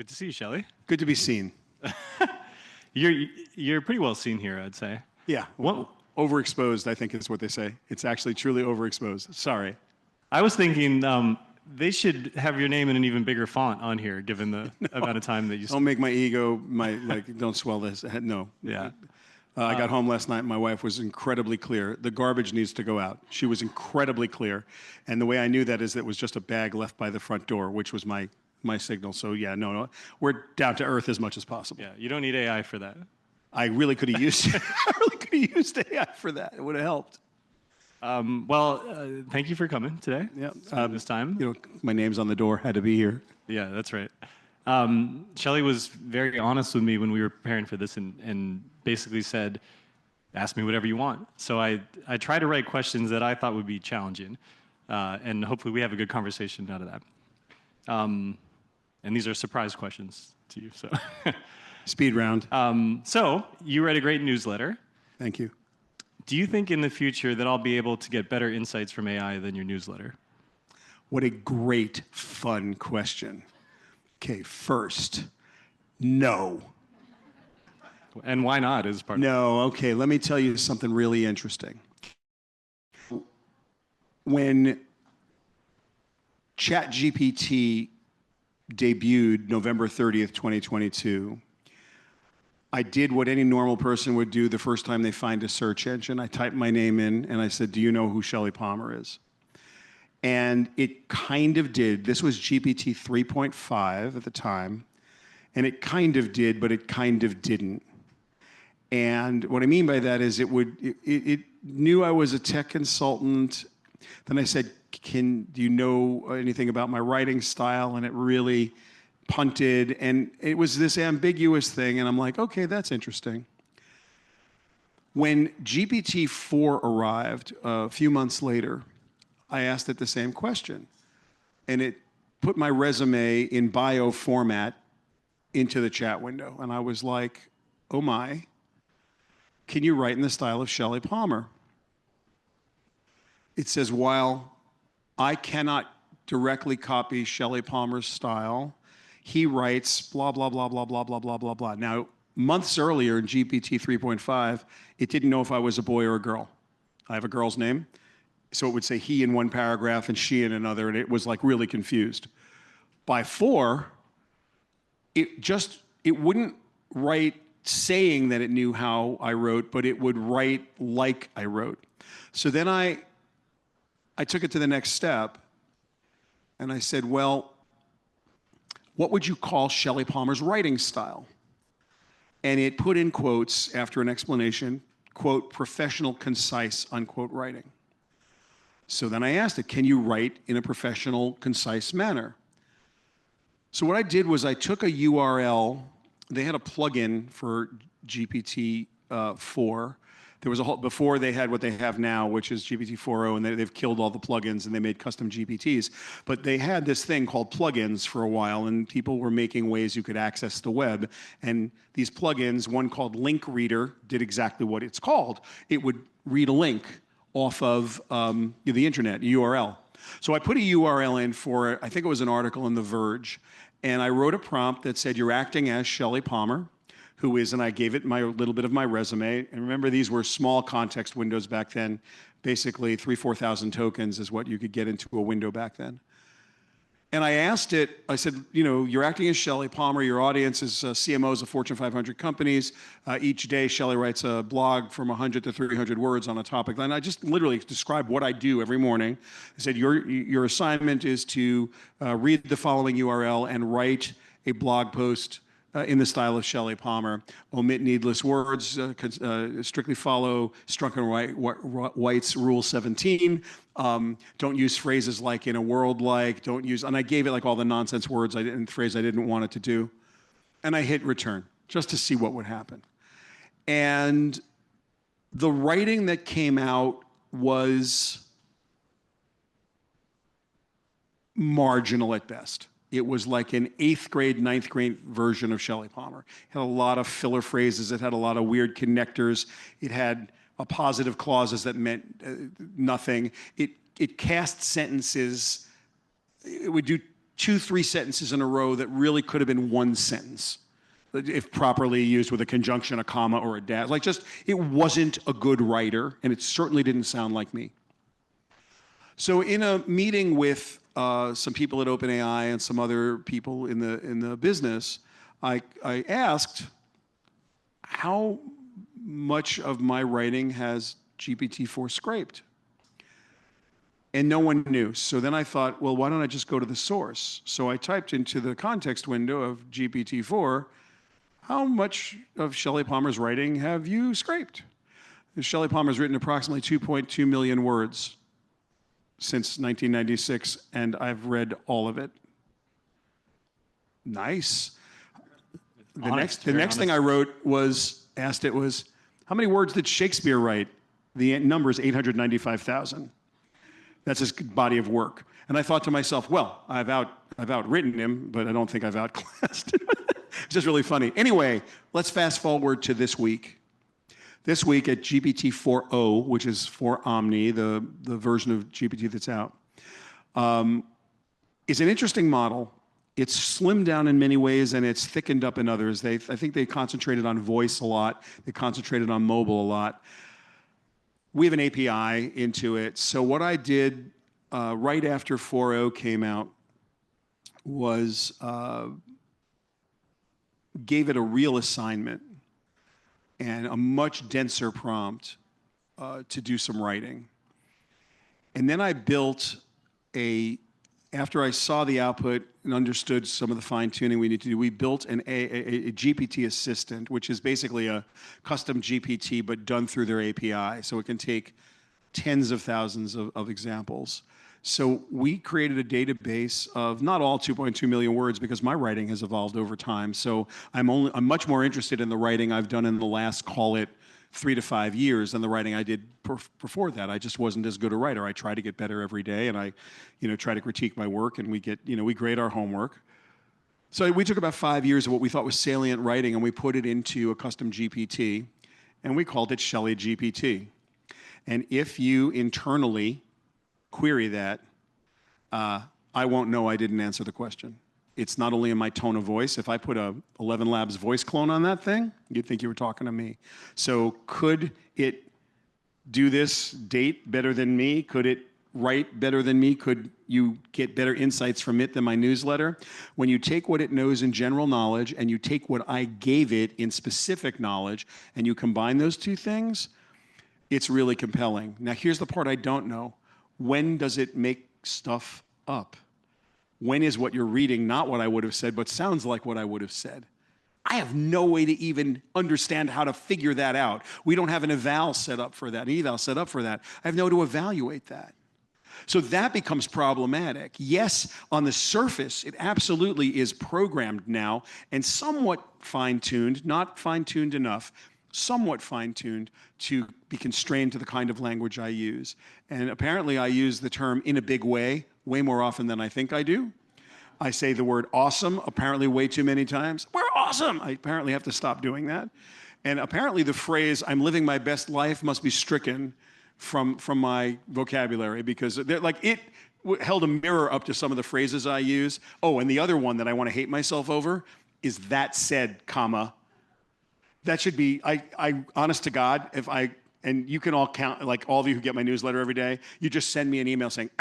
Good to see you, Shelly. Good to be seen. You're pretty well seen here, I'd say. Yeah. What? Overexposed, I think is what they say. It's actually truly overexposed. Sorry. I was thinking they should have your name in an even bigger font on here, given the amount of time that you. Don't make my ego, don't swell this. No. Yeah. I got home last night and my wife was incredibly clear. The garbage needs to go out. She was incredibly clear. And the way I knew that is that it was just a bag left by the front door, which was my signal. So yeah, no, we're down to earth as much as possible. Yeah, you don't need AI for that. I really could have used AI for that. It would have helped. Thank you for coming today. Yeah. This time. You know, my name's on the door, had to be here. Yeah, that's right. Shelly was very honest with me when we were preparing for this and basically said, ask me whatever you want. So I tried to write questions that I thought would be challenging, and hopefully we have a good conversation out of that. And these are surprise questions to you. So Speed round. So you write a great newsletter. Thank you. Do you think in the future that I'll be able to get better insights from AI than your newsletter? What a great, fun question. Okay, first, no. And why not is part of it. No, okay, let me tell you something really interesting. When ChatGPT debuted November 30th, 2022, I did what any normal person would do the first time they find a search engine. I typed my name in and I said, do you know who Shelly Palmer is? And it kind of did. This was GPT 3.5 at the time. And it kind of did, but it kind of didn't. And what I mean by that is it knew I was a tech consultant. Then I said, do you know anything about my writing style? And it really punted. And it was this ambiguous thing. And I'm like, okay, that's interesting. When GPT-4 arrived a few months later, I asked it the same question. And it put my resume in bio format into the chat window. And I was like, oh my, can you write in the style of Shelly Palmer? It says, while I cannot directly copy Shelly Palmer's style, he writes blah, blah, blah, blah, blah, blah, blah, blah, blah. Now, months earlier in GPT 3.5, it didn't know if I was a boy or a girl. I have a girl's name. So it would say he in one paragraph and she in another, and it was like really confused. By 4, it wouldn't write saying that it knew how I wrote, but it would write like I wrote. So then I took it to the next step, and I said, well, what would you call Shelly Palmer's writing style? And it put in quotes after an explanation, quote, professional, concise, unquote, writing. So then I asked it, can you write in a professional, concise manner? So what I did was I took a URL. They had a plugin for GPT-4. There was a whole, before they had what they have now, which is GPT-4o, and they've killed all the plugins and they made custom GPTs. But they had this thing called plugins for a while, and people were making ways you could access the web. And these plugins, one called Link Reader, did exactly what it's called. It would read a link off of the internet, a URL. So I put a URL in for, I think it was an article in The Verge, and I wrote a prompt that said, you're acting as Shelly Palmer, who is, and I gave it my little bit of my resume. And remember, these were small context windows back then. Basically, 3,000-4,000 tokens is what you could get into a window back then. And I asked it, I said, you know, you're acting as Shelly Palmer. Your audience is CMOs of Fortune 500 companies. Each day, Shelly writes a blog from 100 to 300 words on a topic. And I just literally described what I do every morning. I said, your assignment is to read the following URL and write a blog post in the style of Shelly Palmer. Omit needless words, strictly follow Strunk and White's Rule 17. Don't use phrases like in a world like, don't use, and I gave it like all the nonsense words phrase I didn't want it to do. And I hit return just to see what would happen. And the writing that came out was marginal at best. It was like an 8th grade, 9th grade version of Shelly Palmer. It had a lot of filler phrases. It had a lot of weird connectors. It had appositive clauses that meant nothing. It cast sentences. It would do 2, 3 sentences in a row that really could have been one sentence, if properly used with a conjunction, a comma, or a dash. Like just, it wasn't a good writer, and it certainly didn't sound like me. So in a meeting with some people at OpenAI and some other people in the business, I asked, how much of my writing has GPT-4 scraped? And no one knew. So then I thought, well, why don't I just go to the source? So I typed into the context window of GPT-4, how much of Shelly Palmer's writing have you scraped? Shelly Palmer's written approximately 2.2 million words since 1996, and I've read all of it. Nice. The next thing I wrote was, how many words did Shakespeare write? The number is 895,000. That's his body of work. And I thought to myself, well, I've outwritten him, but I don't think I've outclassed him. It's just really funny. Anyway, let's fast forward to this week. This week at GPT-4o, which is for Omni, the version of GPT that's out, is an interesting model. It's slimmed down in many ways, and it's thickened up in others. I think they concentrated on voice a lot. They concentrated on mobile a lot. We have an API into it. So what I did right after 4.0 came out was gave it a real assignment and a much denser prompt to do some writing. And then I built after I saw the output and understood some of the fine tuning we need to do, we built a GPT assistant, which is basically a custom GPT, but done through their API. So it can take tens of thousands of examples. So we created a database of not all 2.2 million words, because my writing has evolved over time. So I'm much more interested in the writing I've done in the last, call it, 3 to 5 years than the writing I did before that. I just wasn't as good a writer. I try to get better every day, and I, try to critique my work, and we grade our homework. So we took about 5 years of what we thought was salient writing, and we put it into a custom GPT, and we called it Shelly GPT. And if you internally query that, I won't know I didn't answer the question. It's not only in my tone of voice. If I put a 11 Labs voice clone on that thing, you'd think you were talking to me. So could it do this date better than me? Could it write better than me? Could you get better insights from it than my newsletter? When you take what it knows in general knowledge and you take what I gave it in specific knowledge and you combine those two things, it's really compelling. Now, here's the part I don't know. When does it make stuff up? When is what you're reading not what I would have said, but sounds like what I would have said? I have no way to even understand how to figure that out. We don't have an eval set up for that, an eval set up for that. I have no way to evaluate that. So that becomes problematic. Yes, on the surface, it absolutely is programmed now and somewhat fine-tuned, not fine-tuned enough, somewhat fine-tuned to be constrained to the kind of language I use. And apparently I use the term in a big way more often than I think I do. I say the word awesome apparently way too many times. We're awesome! I apparently have to stop doing that. And apparently the phrase, I'm living my best life, must be stricken from my vocabulary, because it held a mirror up to some of the phrases I use. Oh, and the other one that I want to hate myself over is that said, comma. That should be, I honest to God, and you can all count, like all of you who get my newsletter every day, you just send me an email saying,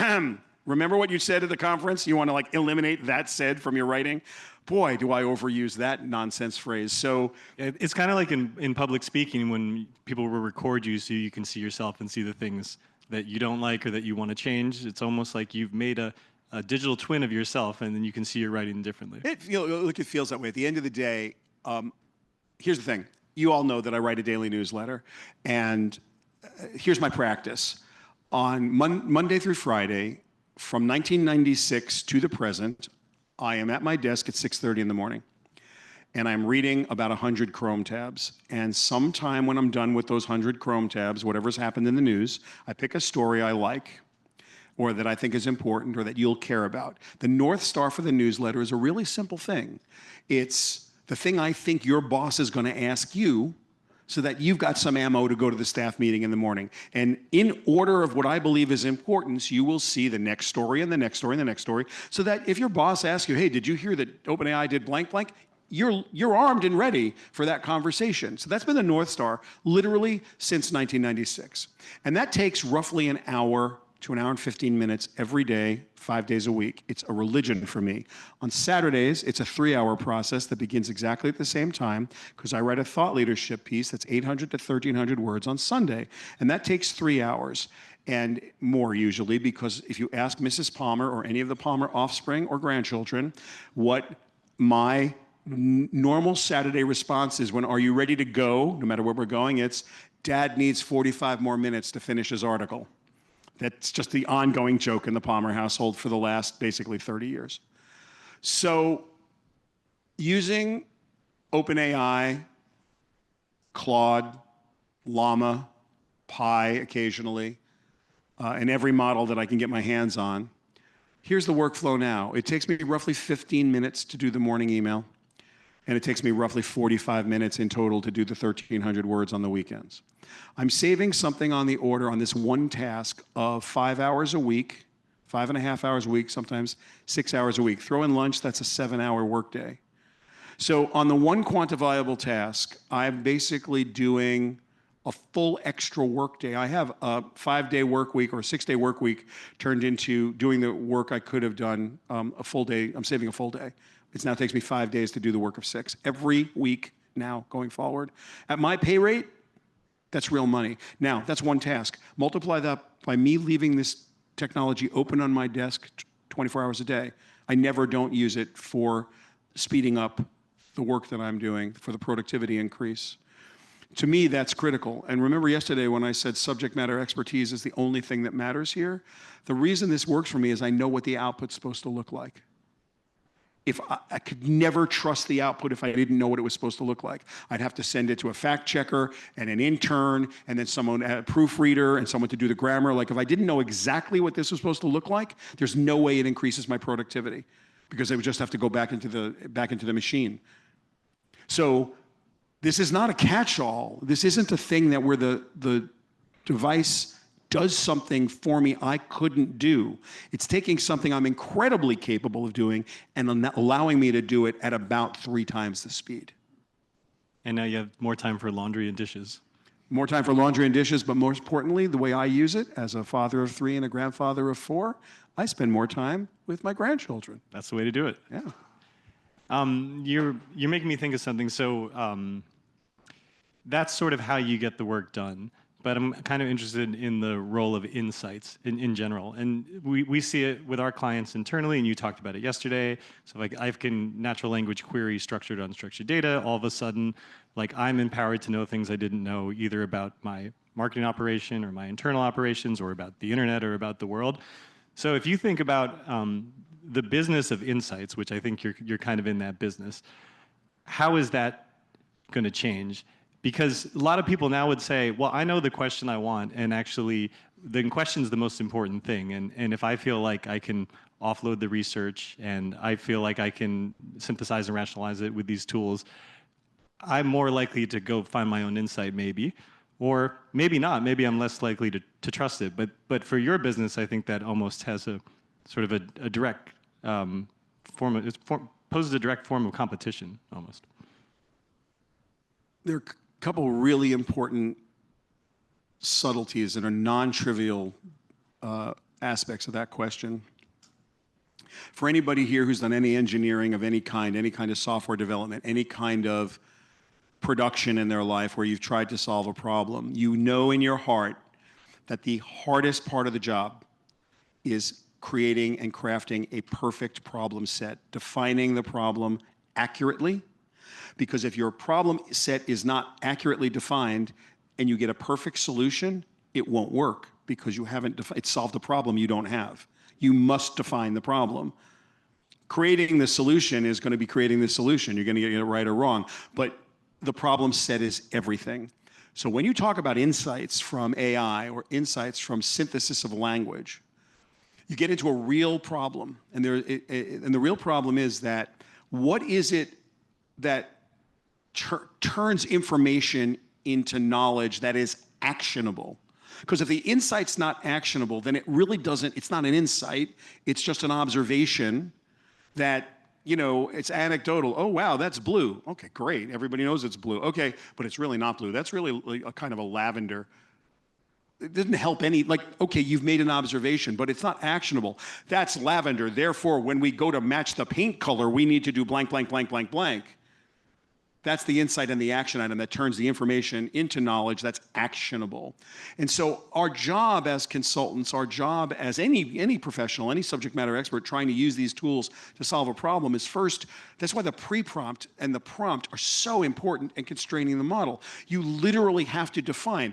remember what you said at the conference? You want to eliminate that said from your writing? Boy, do I overuse that nonsense phrase. So it's kind of like in public speaking when people will record you so you can see yourself and see the things that you don't like or that you want to change. It's almost like you've made a digital twin of yourself, and then you can see your writing differently. It feels that way. At the end of the day, here's the thing. You all know that I write a daily newsletter, and here's my practice. On Monday through Friday, from 1996 to the present, I am at my desk at 6:30 in the morning, and I'm reading about 100 Chrome tabs. And sometime when I'm done with those 100 Chrome tabs, whatever's happened in the news, I pick a story I like, or that I think is important, or that you'll care about. The North Star for the newsletter is a really simple thing. It's the thing I think your boss is going to ask you, so that you've got some ammo to go to the staff meeting in the morning. And in order of what I believe is importance, you will see the next story and the next story and the next story, so that if your boss asks you, hey, did you hear that OpenAI did blank blank? You're armed and ready for that conversation. So that's been the North Star literally since 1996. And that takes roughly an hour to an hour and 15 minutes every day, 5 days a week. It's a religion for me. On Saturdays, it's a 3-hour process that begins exactly at the same time, because I write a thought leadership piece that's 800 to 1,300 words on Sunday. And that takes 3 hours and more usually, because if you ask Mrs. Palmer or any of the Palmer offspring or grandchildren what my normal Saturday response is when, are you ready to go, no matter where we're going, it's, Dad needs 45 more minutes to finish his article. That's just the ongoing joke in the Palmer household for the last basically 30 years. So using OpenAI, Claude, Llama, Pi occasionally, and every model that I can get my hands on, here's the workflow now. It takes me roughly 15 minutes to do the morning email, and it takes me roughly 45 minutes in total to do the 1,300 words on the weekends. I'm saving something on the order on this one task of 5 hours a week, 5.5 hours a week, sometimes 6 hours a week. Throw in lunch, that's a 7-hour workday. So on the one quantifiable task, I'm basically doing a full extra workday. I have a 5-day work week or a 6-day work week turned into doing the work I could have done a full day. I'm saving a full day. It now takes me 5 days to do the work of 6 every week now going forward. At my pay rate, that's real money. Now, that's one task. Multiply that by me leaving this technology open on my desk 24 hours a day. I never don't use it for speeding up the work that I'm doing, for the productivity increase. To me, that's critical. And remember yesterday when I said subject matter expertise is the only thing that matters here? The reason this works for me is I know what the output's supposed to look like. If I could never trust the output if I didn't know what it was supposed to look like. I'd have to send it to a fact checker and an intern and then someone, a proofreader and someone to do the grammar. Like if I didn't know exactly what this was supposed to look like, there's no way it increases my productivity because I would just have to go back into the machine. So this is not a catch-all. This isn't a thing that where the device does something for me I couldn't do. It's taking something I'm incredibly capable of doing and allowing me to do it at about 3 times the speed. And now you have more time for laundry and dishes. More time for laundry and dishes, but most importantly, the way I use it as a father of 3 and a grandfather of 4, I spend more time with my grandchildren. That's the way to do it. Yeah. You're making me think of something. So that's sort of how you get the work done. But I'm kind of interested in the role of insights in general. And we see it with our clients internally, and you talked about it yesterday. So like I can natural language query structured, unstructured data. All of a sudden, like I'm empowered to know things I didn't know either about my marketing operation or my internal operations or about the internet or about the world. So if you think about the business of insights, which I think you're kind of in that business, how is that going to change? Because a lot of people now would say, well, I know the question I want, and actually the question's the most important thing. And if I feel like I can offload the research and I feel like I can synthesize and rationalize it with these tools, I'm more likely to go find my own insight maybe, or maybe not. Maybe I'm less likely to trust it. But for your business, I think that almost has a sort of a direct poses a direct form of competition almost. There are a couple really important subtleties that are non-trivial aspects of that question. For anybody here who's done any engineering of any kind of software development, any kind of production in their life where you've tried to solve a problem, you know in your heart that the hardest part of the job is creating and crafting a perfect problem set, defining the problem accurately. Because if your problem set is not accurately defined and you get a perfect solution, it won't work because you haven't solved a problem you don't have. You must define the problem. Creating the solution is going to be creating the solution. You're going to get it right or wrong. But the problem set is everything. So when you talk about insights from AI or insights from synthesis of language, you get into a real problem. And the real problem is that what is it that turns information into knowledge that is actionable. Because if the insight's not actionable, then it really doesn't, it's not an insight, it's just an observation that, you know, it's anecdotal. Oh, wow, that's blue. Okay, great. Everybody knows it's blue. Okay, but it's really not blue. That's really like a kind of a lavender. It doesn't help any, like, okay, you've made an observation, but it's not actionable. That's lavender. Therefore, when we go to match the paint color, we need to do blank, blank, blank, blank, blank. That's the insight and the action item that turns the information into knowledge that's actionable. And so our job as consultants, our job as any professional, any subject matter expert trying to use these tools to solve a problem is first, that's why the pre-prompt and the prompt are so important in constraining the model. You literally have to define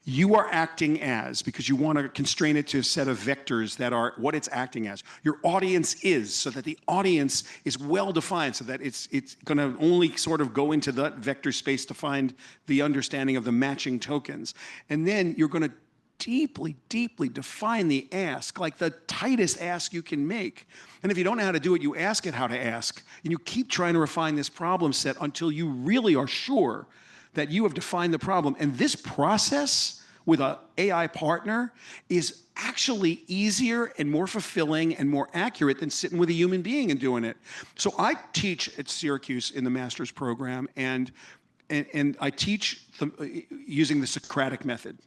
you are acting as, because you want to constrain it to a set of vectors that are what it's acting as. Your audience is, so that the audience is well defined, so that it's going to only sort of go into that vector space to find the understanding of the matching tokens. And then you're going to deeply, deeply define the ask, like the tightest ask you can make. And if you don't know how to do it, you ask it how to ask. And you keep trying to refine this problem set until you really are sure that you have defined the problem. And this process with an AI partner is actually easier and more fulfilling and more accurate than sitting with a human being and doing it. So I teach at Syracuse in the master's program, and I teach using the Socratic method.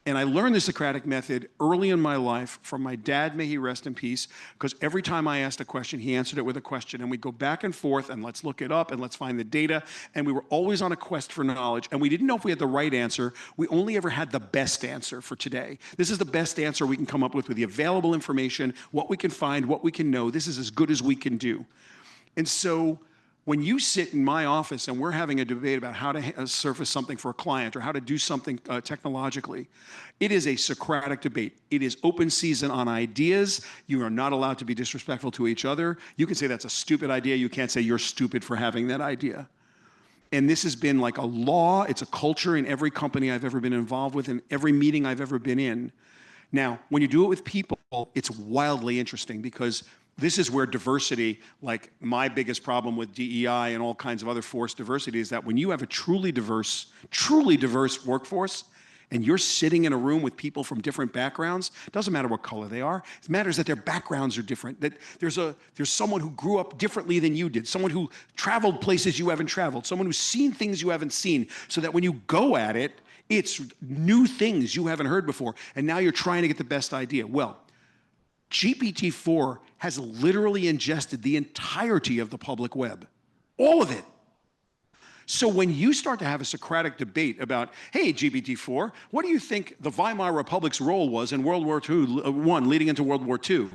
And I learned the Socratic method early in my life from my dad, may he rest in peace, because every time I asked a question, he answered it with a question. And we'd go back and forth, and let's look it up, and let's find the data. And we were always on a quest for knowledge. And we didn't know if we had the right answer. We only ever had the best answer for today. This is the best answer we can come up with the available information, what we can find, what we can know. This is as good as we can do. And so when you sit in my office and we're having a debate about how to surface something for a client or how to do something technologically, it is a Socratic debate. It is open season on ideas. You are not allowed to be disrespectful to each other. You can say that's a stupid idea. You can't say you're stupid for having that idea. And this has been like a law. It's a culture in every company I've ever been involved with, in every meeting I've ever been in. Now, when you do it with people, it's wildly interesting, because this is where diversity, like my biggest problem with DEI and all kinds of other forced diversity, is that when you have a truly diverse workforce, and you're sitting in a room with people from different backgrounds, it doesn't matter what color they are, it matters that their backgrounds are different, that there's someone who grew up differently than you did, someone who traveled places you haven't traveled, someone who's seen things you haven't seen, so that when you go at it, it's new things you haven't heard before, and now you're trying to get the best idea. Well, GPT-4 has literally ingested the entirety of the public web, all of it. So when you start to have a Socratic debate about, hey, GPT-4, what do you think the Weimar Republic's role was in World War I leading into World War II?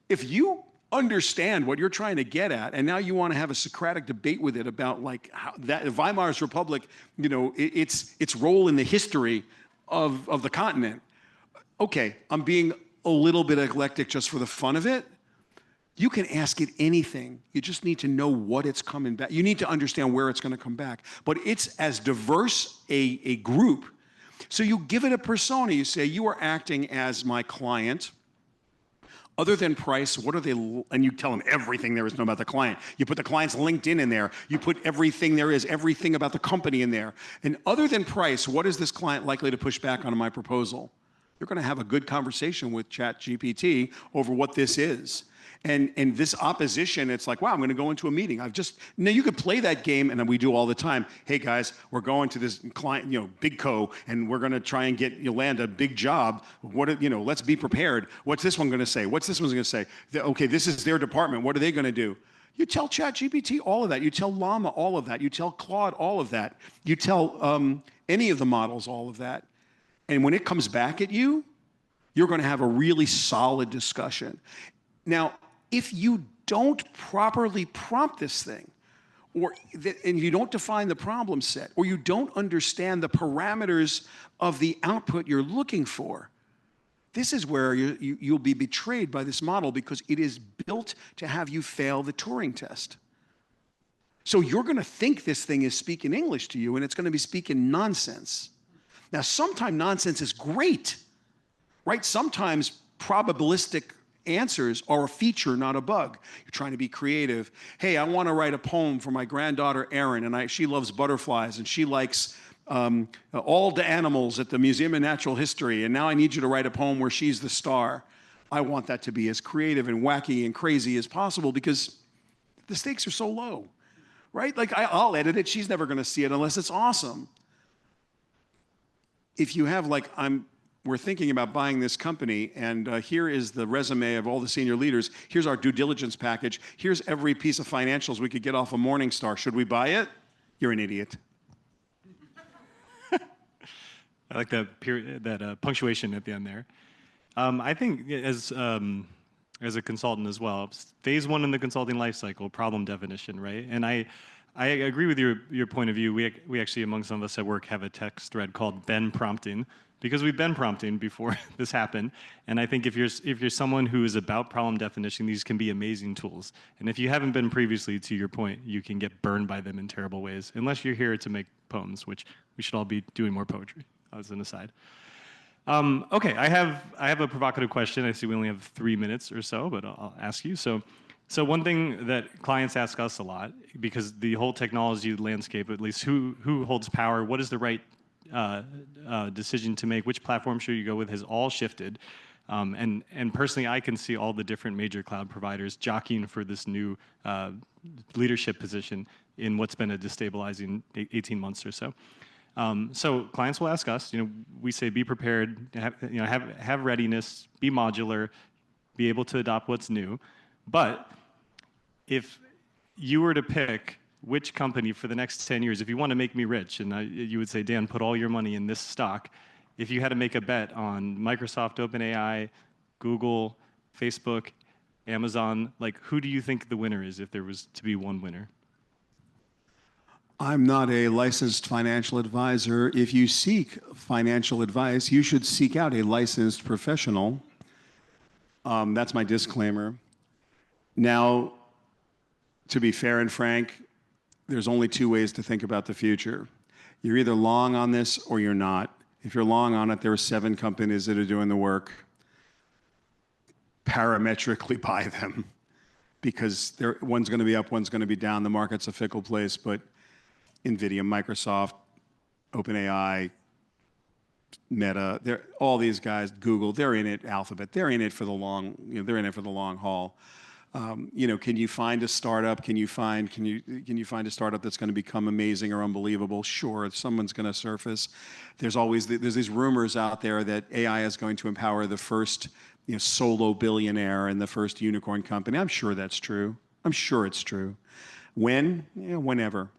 If you understand what you're trying to get at, and now you want to have a Socratic debate with it about like how that Weimar's Republic, you know, its role in the history of the continent. Okay, I'm being a little bit eclectic just for the fun of it. You can ask it anything. You just need to know what it's coming back. You need to understand where it's going to come back. But it's as diverse a group. So you give it a persona. You say, you are acting as my client. Other than price, what are they, and you tell them everything there is to know about the client. You put the client's LinkedIn in there. You put everything there is, everything about the company in there. And other than price, what is this client likely to push back on my proposal? You're going to have a good conversation with ChatGPT over what this is. And this opposition, it's like, wow, I'm going to go into a meeting. Now you could play that game, and we do all the time. Hey guys, we're going to this client, big co, and we're going to try and land a big job. Let's be prepared. What's this one going to say? What's this one going to say? Okay, this is their department. What are they going to do? You tell ChatGPT all of that. You tell Llama all of that. You tell Claude all of that. You tell any of the models all of that. And when it comes back at you, you're going to have a really solid discussion. Now, if you don't properly prompt this thing, and you don't define the problem set, or you don't understand the parameters of the output you're looking for, this is where you'll be betrayed by this model, because it is built to have you fail the Turing test. So you're going to think this thing is speaking English to you, and it's going to be speaking nonsense. Now, sometimes nonsense is great, right? Sometimes probabilistic answers are a feature, not a bug. You're trying to be creative. Hey, I want to write a poem for my granddaughter, Erin, and she loves butterflies, and she likes all the animals at the Museum of Natural History, and now I need you to write a poem where she's the star. I want that to be as creative and wacky and crazy as possible because the stakes are so low, right? Like I'll edit it. She's never going to see it unless it's awesome. If you have like, we're thinking about buying this company, and here is the resume of all the senior leaders. Here's our due diligence package. Here's every piece of financials we could get off of Morningstar. Should we buy it? You're an idiot. I like that punctuation at the end there. I think as a consultant as well, phase one in the consulting life cycle, problem definition, right? And I agree with your point of view. We actually, among some of us at work, have a text thread called Ben Prompting, because we've been prompting before this happened. And I think if you're someone who is about problem definition, these can be amazing tools. And if you haven't been previously, to your point, you can get burned by them in terrible ways, unless you're here to make poems, which we should all be doing more poetry, as an aside. Okay, I have a provocative question. I see we only have 3 minutes or so, but I'll ask you. So one thing that clients ask us a lot, because the whole technology landscape, at least who holds power, what is the right decision to make, which platform should you go with, has all shifted. And personally, I can see all the different major cloud providers jockeying for this new leadership position in what's been a destabilizing 18 months or so. So clients will ask us, we say be prepared, have readiness, be modular, be able to adopt what's new. But if you were to pick which company for the next 10 years, if you want to make me rich, and you would say, Dan, put all your money in this stock. If you had to make a bet on Microsoft, OpenAI, Google, Facebook, Amazon, like who do you think the winner is if there was to be one winner? I'm not a licensed financial advisor. If you seek financial advice, you should seek out a licensed professional. That's my disclaimer. Now, to be fair and frank, there's only two ways to think about the future. You're either long on this or you're not. If you're long on it, there are 7 companies that are doing the work. Parametrically buy them because one's going to be up, one's going to be down. The market's a fickle place, but NVIDIA, Microsoft, OpenAI, Meta, all these guys, Google, they're in it. Alphabet, they're in it for the long. They're in it for the long haul. Can you find a startup? Can you find a startup that's going to become amazing or unbelievable? Sure, someone's going to surface. There's these rumors out there that AI is going to empower the first solo billionaire and the first unicorn company. I'm sure that's true. I'm sure it's true. When? Whenever.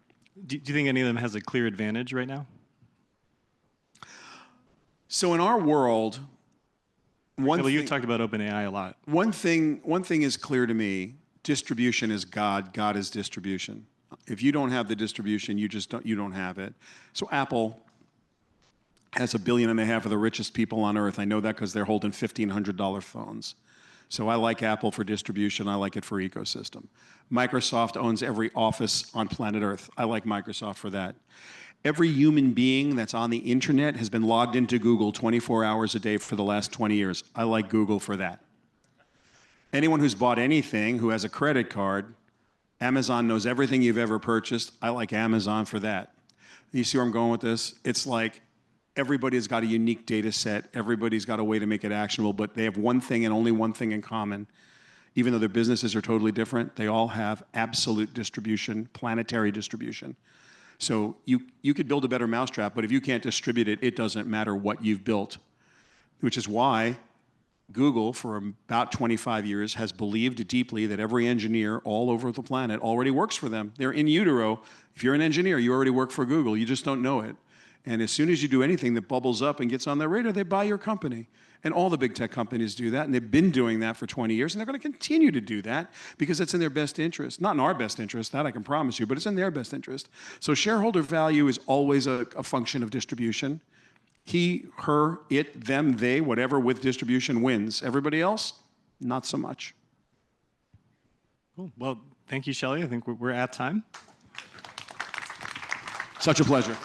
Do you think any of them has a clear advantage right now? So in our world, you talked about OpenAI a lot. One thing is clear to me: distribution is God. God is distribution. If you don't have the distribution, you don't have it. So Apple has 1.5 billion of the richest people on earth. I know that because they're holding $1,500 phones. So I like Apple for distribution. I like it for ecosystem. Microsoft owns every office on planet Earth. I like Microsoft for that. Every human being that's on the internet has been logged into Google 24 hours a day for the last 20 years. I like Google for that. Anyone who's bought anything, who has a credit card, Amazon knows everything you've ever purchased. I like Amazon for that. You see where I'm going with this? It's like everybody's got a unique data set. Everybody's got a way to make it actionable, but they have one thing and only one thing in common. Even though their businesses are totally different, they all have absolute distribution, planetary distribution. So you could build a better mousetrap, but if you can't distribute it, it doesn't matter what you've built. Which is why Google, for about 25 years, has believed deeply that every engineer all over the planet already works for them. They're in utero. If you're an engineer, you already work for Google. You just don't know it. And as soon as you do anything that bubbles up and gets on their radar, they buy your company. And all the big tech companies do that, and they've been doing that for 20 years, and they're going to continue to do that because it's in their best interest. Not in our best interest, that I can promise you, but it's in their best interest. So shareholder value is always a function of distribution. He, her, it, them, they, whatever with distribution wins. Everybody else, not so much. Cool. Well, thank you, Shelly. I think we're at time. Such a pleasure.